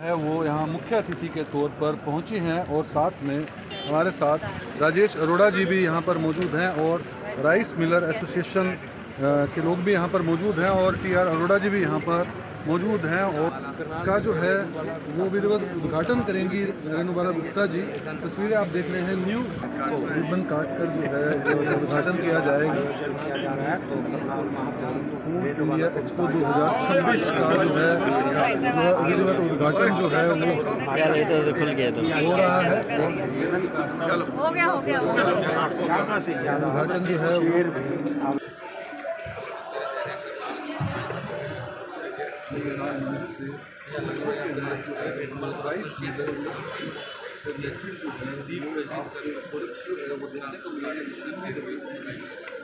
है वो यहाँ मुख्य अतिथि के तौर पर पहुँची हैं और साथ में हमारे साथ राजेश अरोड़ा जी भी यहाँ पर मौजूद हैं और राइस मिलर एसोसिएशन के लोग भी यहाँ पर मौजूद हैं और टी.आर. अरोड़ा जी भी यहाँ पर मौजूद हैं और का जो है वो विधिवत उद्घाटन करेंगी रेणुबाला गुप्ता जी। तस्वीरें आप देख रहे हैं, न्यू रिबन काट कर जो है वो उद्घाटन किया जाएगा। इंडिया एक्सपो 2026 का जो है विधिवत उद्घाटन जो है वो खुल गया हो रहा है। हो गया उद्घाटन जो है वो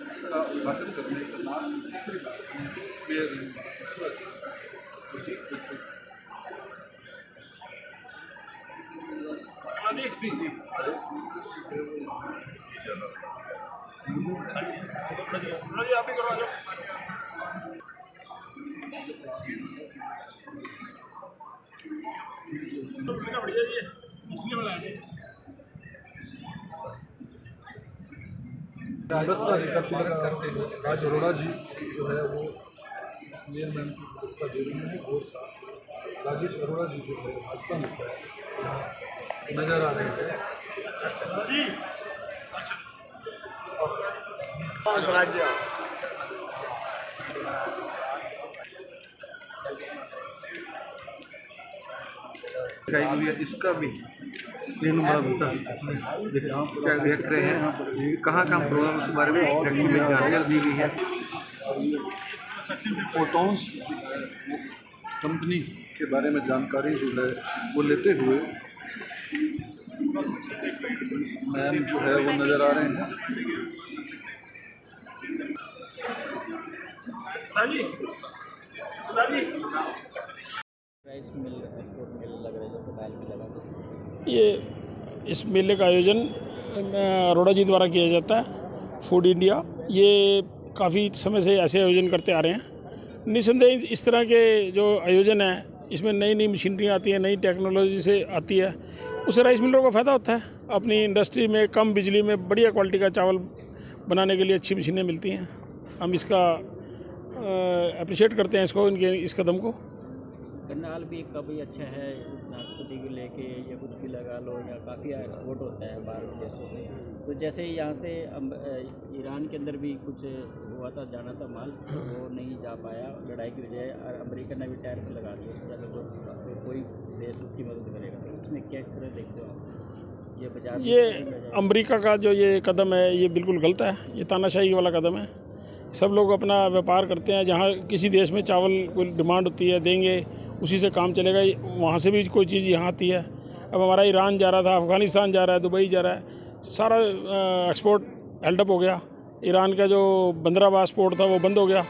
इसका उद्घाटन करने का नाम दूसरी बात राजस्व अधिकार राज अरोड़ा जी जो है वो चेयरमैन की व्यवस्था दे रही हैं और साथ राजेश अरोड़ा जी जो है भाजपा में नजर आ रहे हैं। इसका भी क्या देख रहे हैं, कहाँ प्रोग्राम उस बारे में जानकारी दी गई है। फोटोन्स कंपनी के बारे में जानकारी जो है वो लेते हुए मैम जो है वो नज़र आ रहे हैं। ये इस मेले का आयोजन अरोड़ा जी द्वारा किया जाता है। फूड इंडिया ये काफ़ी समय से ऐसे आयोजन करते आ रहे हैं। निस्संदेह इस तरह के जो आयोजन है इसमें नई नई मशीनरी आती है, नई टेक्नोलॉजी से आती है, उससे राइस मिलरों को फ़ायदा होता है। अपनी इंडस्ट्री में कम बिजली में बढ़िया क्वालिटी का चावल बनाने के लिए अच्छी मशीनें मिलती हैं। हम इसका अप्रिशिएट करते हैं इस कदम को। करनाल भी काफ़ी अच्छा है, नाशपाती को लेके या कुछ भी लगा लो, या काफ़ी एक्सपोर्ट होता है बाहर देशों में। तो जैसे यहाँ से ईरान के अंदर भी कुछ हुआ था, जाना था माल, वो नहीं जा पाया लड़ाई की वजह, और अमेरिका ने भी टैरिफ लगा दिया उससे ज़्यादा, जो कोई देश उसकी मदद करेगा। तो इसमें किस तरह देखते हो ये बाजार? ये अमेरिका का जो ये कदम है ये बिल्कुल गलत है, ये तानाशाही वाला कदम है। सब लोग अपना व्यापार करते हैं, जहाँ किसी देश में चावल कोई डिमांड होती है देंगे, उसी से काम चलेगा। वहाँ से भी कोई चीज़ यहाँ आती है। अब हमारा ईरान जा रहा था, अफ़गानिस्तान जा रहा है, दुबई जा रहा है, सारा एक्सपोर्ट हेल्डअप हो गया। ईरान का जो बंदराबास पोर्ट था वो बंद हो गया।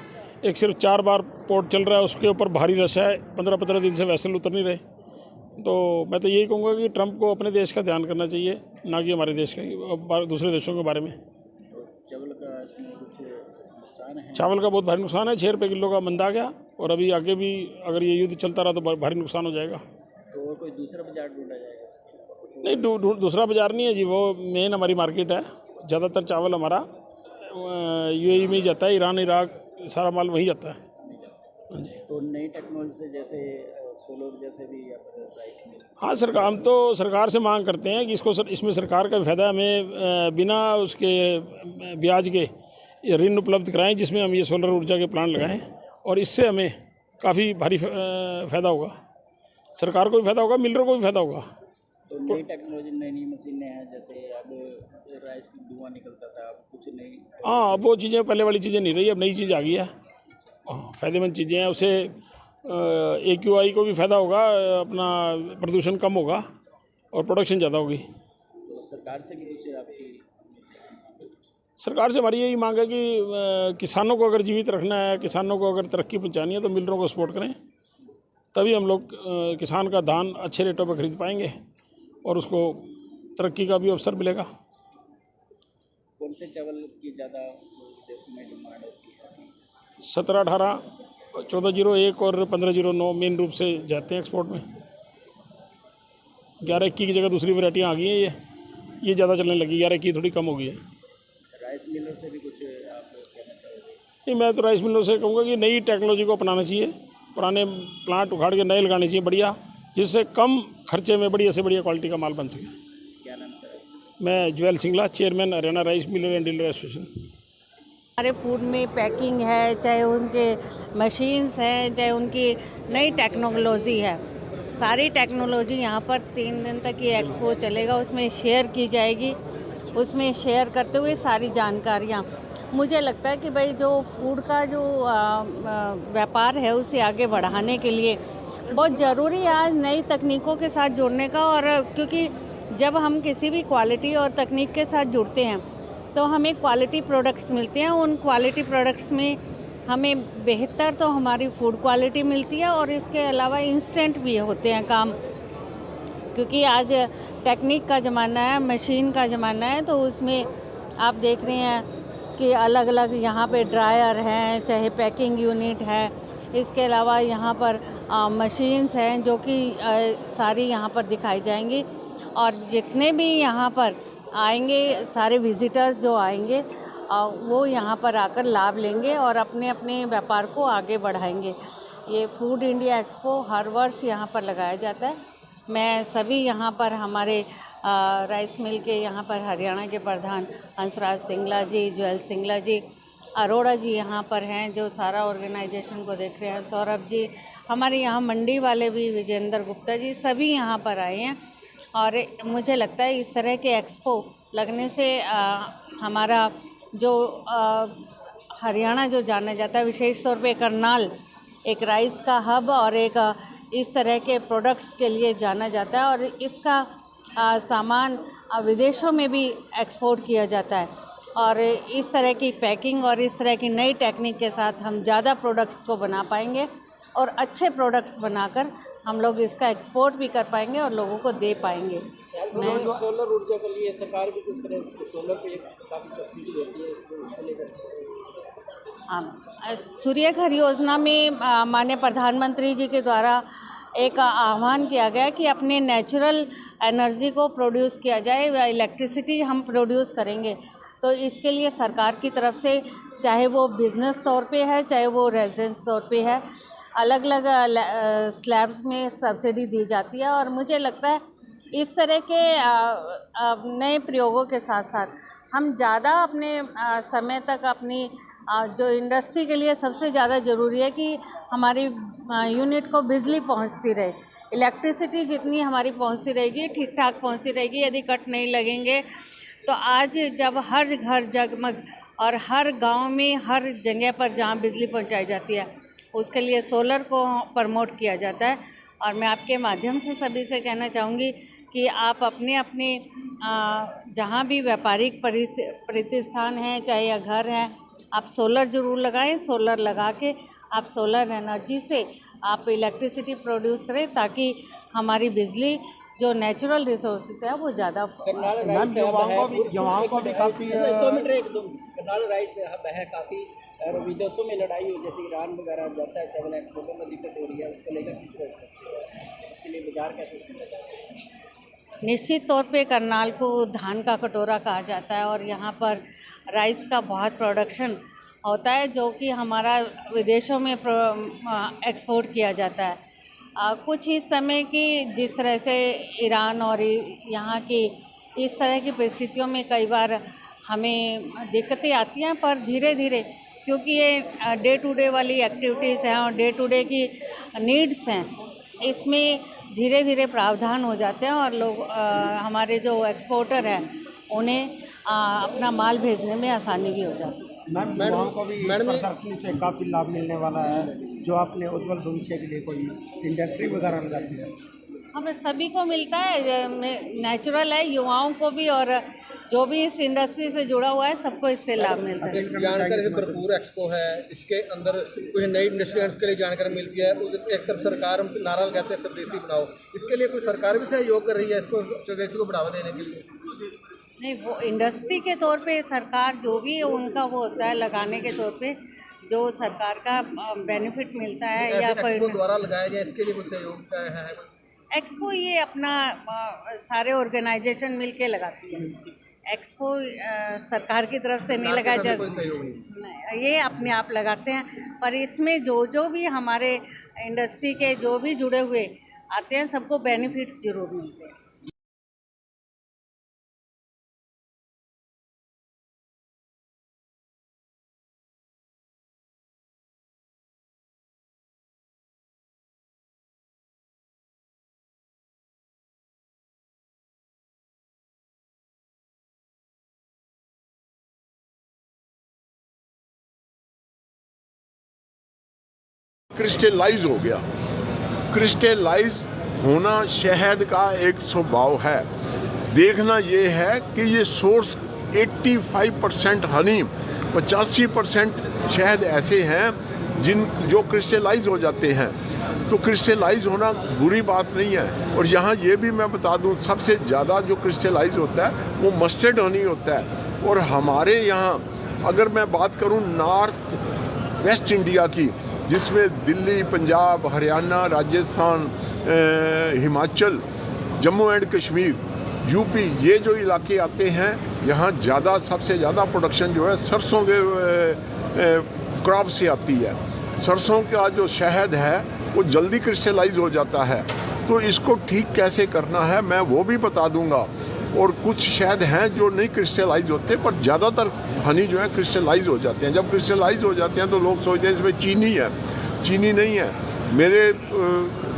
एक सिर्फ 4 बार पोर्ट चल रहा है, उसके ऊपर भारी रश है, 15-15 दिन से वैसल उतर नहीं रहे। तो मैं तो यही कहूँगा कि ट्रंप को अपने देश का ध्यान करना चाहिए, ना कि हमारे देश का, दूसरे देशों के बारे में। चावल का इसमें कुछ नुकसान है? चावल का बहुत भारी नुकसान है। 6 रुपये किलो का मंदा आ गया, और अभी आगे भी अगर ये युद्ध चलता रहा तो भारी नुकसान हो जाएगा। तो कोई दूसरा बाजार ढूंढा जाएगा? नहीं, दूसरा बाजार नहीं है जी, वो मेन हमारी मार्केट है। ज़्यादातर चावल हमारा यूएई में ही जाता है, ईरान, इराक, सारा माल वहीं जाता है। हाँ जी। तो नई टेक्नोलॉजी से जैसे सोलर जैसे भी राइस मिल? हाँ, हम तो सरकार से मांग करते हैं कि इसमें सरकार का फ़ायदा हमें बिना उसके ब्याज के ऋण उपलब्ध कराएं, जिसमें हम ये सोलर ऊर्जा के प्लांट लगाएं, और इससे हमें काफ़ी भारी फ़ायदा होगा। सरकार को भी फ़ायदा होगा, मिलरों को भी फ़ायदा होगा। तो नई टेक्नोलॉजी, नई मशीनें हैं, जैसे अब राइस की धुआं निकलता था, अब कुछ नई। हाँ, अब वो चीज़ें पहले वाली चीज़ें नहीं रही, अब नई चीज़ आ गई है। फ़ायदेमंद चीज़ें हैं, उससे AQI को भी फ़ायदा होगा, अपना प्रदूषण कम होगा और प्रोडक्शन ज़्यादा होगी। तो सरकार से भी कुछ आपकी? सरकार से हमारी यही मांग है कि किसानों को अगर जीवित रखना है, किसानों को अगर तरक्की पहुंचानी है, तो मिलरों को सपोर्ट करें, तभी हम लोग किसान का धान अच्छे रेटों पर खरीद पाएंगे और उसको तरक्की का भी अवसर मिलेगा। कौन से चावल की ज़्यादा देश में डिमांड होती है? 17-18, 1401 और 1509 मेन रूप से जाते हैं एक्सपोर्ट में। 11-21 की जगह दूसरी वैरायटियाँ आ गई हैं। ये ज़्यादा चलने लगी। 11-21 थोड़ी कम हो गई है। राइस मिलर से भी कुछ आप कहना चाहोगे? नहीं, मैं तो राइस मिलों से कहूँगा कि नई टेक्नोलॉजी को अपनाना चाहिए। पुराने प्लांट उखाड़ के नए लगाने चाहिए बढ़िया, जिससे कम खर्चे में बढ़िया से बढ़िया क्वालिटी का माल बन सके। क्या नाम सर? मैं jewel Singla, chairman Haryana rice Miller and dealer association. हमारे फूड में पैकिंग है, चाहे उनके मशीन्स हैं, चाहे उनकी नई टेक्नोलॉजी है, सारी टेक्नोलॉजी यहाँ पर 3 दिन तक ये एक्सपो चलेगा, उसमें शेयर की जाएगी। उसमें शेयर करते हुए सारी जानकारियाँ, मुझे लगता है कि भाई जो फूड का जो व्यापार है उसे आगे बढ़ाने के लिए बहुत ज़रूरी है आज नई तकनीकों के साथ जुड़ने का। और क्योंकि जब हम किसी भी क्वालिटी और तकनीक के साथ जुड़ते हैं तो हमें क्वालिटी प्रोडक्ट्स मिलते हैं। उन क्वालिटी प्रोडक्ट्स में हमें बेहतर तो हमारी फूड क्वालिटी मिलती है और इसके अलावा इंस्टेंट भी होते हैं काम, क्योंकि आज टेक्निक का ज़माना है, मशीन का ज़माना है। तो उसमें आप देख रहे हैं कि अलग अलग यहाँ पे ड्रायर हैं, चाहे पैकिंग यूनिट है, इसके अलावा यहाँ पर मशीन्स हैं जो कि सारी यहाँ पर दिखाई जाएंगी। और जितने भी यहाँ पर आएंगे, सारे विजिटर्स जो आएंगे वो यहाँ पर आकर लाभ लेंगे और अपने अपने व्यापार को आगे बढ़ाएंगे। ये फूड इंडिया एक्सपो हर वर्ष यहाँ पर लगाया जाता है। मैं सभी यहाँ पर हमारे राइस मिल के यहाँ पर हरियाणा के प्रधान हंसराज सिंगला जी, ज्वेल सिंगला जी, अरोड़ा जी यहाँ पर हैं जो सारा ऑर्गेनाइजेशन को देख रहे हैं, सौरभ जी, हमारे यहाँ मंडी वाले भी विजेंद्र गुप्ता जी, सभी यहाँ पर आए हैं। और मुझे लगता है इस तरह के एक्सपो लगने से हमारा जो हरियाणा जो जाना जाता है, विशेष तौर पे करनाल एक राइस का हब और एक इस तरह के प्रोडक्ट्स के लिए जाना जाता है और इसका सामान विदेशों में भी एक्सपोर्ट किया जाता है। और इस तरह की पैकिंग और इस तरह की नई टेक्निक के साथ हम ज़्यादा प्रोडक्ट्स को बना पाएंगे और अच्छे प्रोडक्ट्स बनाकर हम लोग इसका एक्सपोर्ट भी कर पाएंगे और लोगों को दे पाएंगे। सोलर ऊर्जा के लिए सरकार भी कुछ तरह सोलर पे काफ़ी सब्सिडी देती है, उसको लेकर हाँ, सूर्य घर योजना में माननीय प्रधानमंत्री जी के द्वारा एक आह्वान किया गया कि अपने नेचुरल एनर्जी को प्रोड्यूस किया जाए, इलेक्ट्रिसिटी हम प्रोड्यूस करेंगे। तो इसके लिए सरकार की तरफ से चाहे वो बिज़नेस तौर पे है, चाहे वो रेजिडेंस तौर पे है, अलग अलग स्लैब्स में सब्सिडी दी जाती है। और मुझे लगता है इस तरह के नए प्रयोगों के साथ साथ हम ज़्यादा अपने समय तक अपनी जो इंडस्ट्री के लिए सबसे ज़्यादा ज़रूरी है कि हमारी यूनिट को बिजली पहुंचती रहे। इलेक्ट्रिसिटी जितनी हमारी पहुंचती रहेगी, ठीक ठाक पहुंचती रहेगी, यदि कट नहीं लगेंगे तो आज जब हर घर जगमग और हर गांव में हर जगह पर जहां बिजली पहुंचाई जाती है उसके लिए सोलर को प्रमोट किया जाता है। और मैं आपके माध्यम से सभी से कहना चाहूँगी कि आप अपने अपने जहाँ भी व्यापारिक प्रतिष्ठान हैं चाहे या घर हैं, आप सोलर ज़रूर लगाएं। सोलर लगा के आप सोलर एनर्जी से आप इलेक्ट्रिसिटी प्रोड्यूस करें ताकि हमारी बिजली जो नेचुरल रिसोर्सेज है वो ज़्यादा। युवाओं को भी काफ़ी करनाल राइस हब है, काफ़ी विदेशों में लड़ाई हो, जैसे ईरान वगैरह जाता है, चावल एक्सपोर्ट में दिक्कत हो रही है, उसको लेकर किस तरह उसके लिए बाजार कैसे किया जाता है? निश्चित तौर पे करनाल को धान का कटोरा कहा जाता है और यहाँ पर राइस का बहुत प्रोडक्शन होता है जो कि हमारा विदेशों में एक्सपोर्ट किया जाता है। कुछ इस समय की जिस तरह से ईरान और यहाँ की इस तरह की परिस्थितियों में कई बार हमें दिक्कतें आती हैं, पर धीरे धीरे क्योंकि ये डे टू डे वाली एक्टिविटीज़ हैं और डे टू डे की नीड्स हैं, इसमें धीरे धीरे प्रावधान हो जाते हैं और लोग हमारे जो एक्सपोर्टर हैं उन्हें अपना माल भेजने में आसानी भी हो जाती है। मैडम को भी प्रदर्शनी से काफ़ी लाभ मिलने वाला है, जो आपने उज्ज्वल भविष्य के लिए कोई इंडस्ट्री वगैरह लगाती है। हमें सभी को मिलता है, नेचुरल है, युवाओं को भी और जो भी इस इंडस्ट्री से जुड़ा हुआ है सबको इससे लाभ मिलता है। जानकारी से भरपूर एक्सपो है, इसके अंदर कुछ नई इंडस्ट्री के लिए जानकारी मिलती है। एक तरफ सरकार नारा लगाते हैं स्वदेशी बनाओ, इसके लिए कोई सरकार भी सहयोग कर रही है इसको स्वदेशी को बढ़ावा देने के लिए? नहीं, वो इंडस्ट्री के तौर पे सरकार जो भी उनका वो होता है लगाने के तौर पे जो सरकार का बेनिफिट मिलता है या कोई द्वारा लगाया गया, इसके लिए कुछ सहयोग है? एक्सपो ये अपना सारे ऑर्गेनाइजेशन मिलके लगाती है। एक्सपो सरकार की तरफ से नहीं लगाया जाता, ये अपने आप लगाते हैं। पर इसमें जो भी हमारे इंडस्ट्री के जो भी जुड़े हुए आते हैं, सबको बेनिफिट्स जरूर मिलते हैं। क्रिस्टलाइज हो गया। क्रिस्टलाइज होना शहद का एक स्वभाव है। देखना ये है कि ये सोर्स 85% हनी, 85% शहद ऐसे हैं जो क्रिस्टलाइज हो जाते हैं। तो क्रिस्टलाइज होना बुरी बात नहीं है। और यहाँ ये भी मैं बता दूँ, सबसे ज़्यादा जो क्रिस्टलाइज होता है वो मस्टर्ड हनी होता है। और हमारे यहाँ अगर मैं बात करूँ नॉर्थ वेस्ट इंडिया की, जिसमें दिल्ली, पंजाब, हरियाणा, राजस्थान, हिमाचल, जम्मू एंड कश्मीर, यूपी, ये जो इलाके आते हैं, यहाँ ज़्यादा सबसे ज़्यादा प्रोडक्शन जो है सरसों के क्रॉप से आती है। सरसों का जो शहद है वो जल्दी क्रिस्टलाइज हो जाता है। तो इसको ठीक कैसे करना है मैं वो भी बता दूंगा। और कुछ शहद हैं जो नहीं क्रिस्टलाइज होते, पर ज़्यादातर हनी जो है क्रिस्टलाइज हो जाते हैं। जब क्रिस्टलाइज हो जाते हैं तो लोग सोचते हैं इसमें चीनी है, चीनी नहीं है। मेरे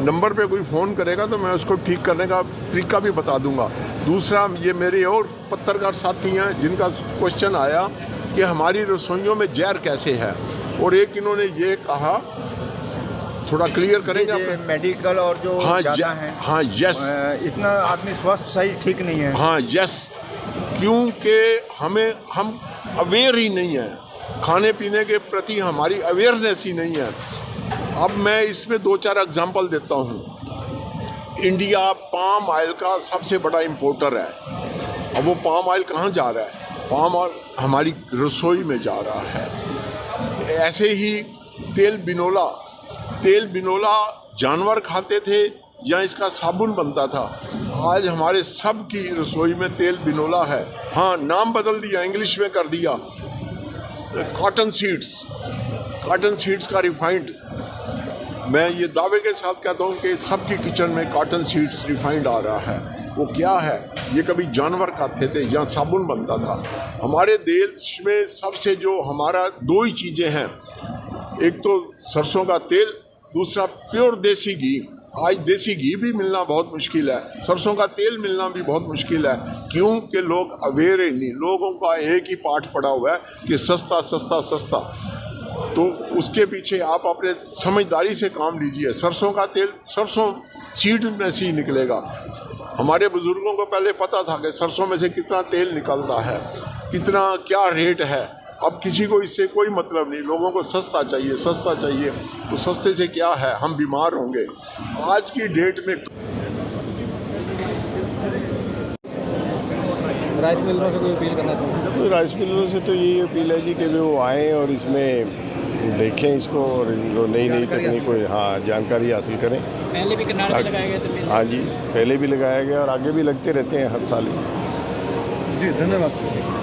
नंबर पे कोई फ़ोन करेगा तो मैं उसको ठीक करने का तरीका भी बता दूंगा। दूसरा, ये मेरे और पत्रकार साथी हैं जिनका क्वेश्चन आया कि हमारी रसोइयों में जहर कैसे है, और एक इन्होंने ये कहा, थोड़ा क्लियर करेंगे आप? मेडिकल और जो ज़्यादा है, हाँ, यस, इतना आदमी स्वस्थ सही ठीक नहीं है। हाँ, यस, क्योंकि हम अवेयर ही नहीं है, खाने पीने के प्रति हमारी अवेयरनेस ही नहीं है। अब मैं इसमें 2-4 एग्जांपल देता हूँ। इंडिया पाम ऑयल का सबसे बड़ा इंपोर्टर है। अब वो पाम ऑयल कहाँ जा रहा है? पाम ऑयल हमारी रसोई में जा रहा है। ऐसे ही तेल बिनोला जानवर खाते थे या इसका साबुन बनता था। आज हमारे सब की रसोई में तेल बिनोला है। हाँ, नाम बदल दिया, इंग्लिश में कर दिया, कॉटन सीड्स का रिफाइंड। मैं ये दावे के साथ कहता हूँ कि सबकी किचन में कॉटन सीड्स रिफाइंड आ रहा है। वो क्या है? ये कभी जानवर खाते थे या साबुन बनता था। हमारे देश में सबसे जो हमारा 2 ही चीज़ें हैं, एक तो सरसों का तेल, दूसरा प्योर देसी घी। आज देसी घी भी मिलना बहुत मुश्किल है, सरसों का तेल मिलना भी बहुत मुश्किल है। क्यों? कि लोग अवेयर ही नहीं। लोगों का एक ही पाठ पड़ा हुआ है कि सस्ता सस्ता सस्ता। तो उसके पीछे आप अपने समझदारी से काम लीजिए। सरसों का तेल सरसों सीड में से ही निकलेगा। हमारे बुजुर्गों को पहले पता था कि सरसों में से कितना तेल निकलता है, कितना क्या रेट है। अब किसी को इससे कोई मतलब नहीं, लोगों को सस्ता चाहिए, सस्ता चाहिए। तो सस्ते से क्या है, हम बीमार होंगे। आज की डेट में राइस मिलरों से कोई अपील करना चाहूँगा? राइस मिलरों से तो यही अपील है जी कि वो आएँ और इसमें देखें इसको, और इनको नई तकनीक को जानकारी हासिल करें। पहले भी किनारे पे लगाए गए थे? हाँ जी, पहले भी लगाया गया और आगे भी लगते रहते हैं हर साल। जी, धन्यवाद।